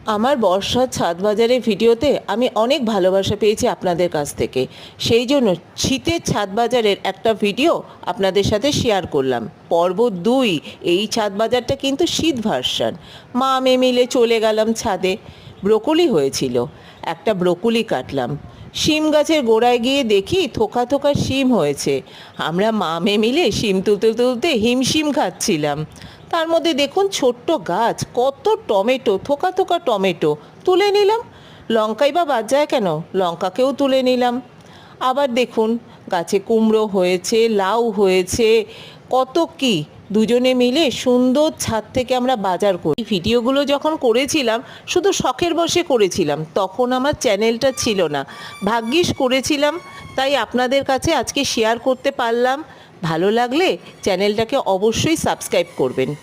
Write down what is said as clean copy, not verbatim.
আমার বর্ষার ছাদ বাজারের ভিডিওতে আমি অনেক ভালোবাসা পেয়েছি আপনাদের কাছ থেকে। সেই জন্য শীতের ছাদ বাজারের একটা ভিডিও আপনাদের সাথে শেয়ার করলাম। পর্ব 2। এই ছাদ বাজারটা কিন্তু শীত ভার্সান। মা মেয়ে মিলে চলে গেলাম ছাদে। ব্রোকলি হয়েছিল, একটা ব্রোকলি কাটলাম। শিম গাছের গোড়ায় গিয়ে দেখি থোকা থোকা শিম হয়েছে। আমরা মা মেয়ে মিলে শিম তুলতে তুলতে হিমশিম খাচ্ছিলাম। তার মধ্যে দেখুন ছোট্ট গাছ, কত টমেটো, থোকা থোকা টমেটো তুলে নিলাম। লঙ্কাই বা বাদ যায় কেন, লঙ্কাকেও তুলে নিলাম। আবার দেখুন গাছে কুমড়ো হয়েছে, লাউ হয়েছে, কত কি। দুজনে মিলে সুন্দর ছাদ থেকে আমরা বাজার করি। এই ভিডিওগুলো যখন করেছিলাম শুধু শখের বশে করেছিলাম, তখন আমার চ্যানেলটা ছিল না। ভাগ্যিস করেছিলাম, তাই আপনাদের কাছে আজকে শেয়ার করতে পারলাম। ভালো লাগলে চ্যানেলটাকে অবশ্যই সাবস্ক্রাইব করবেন।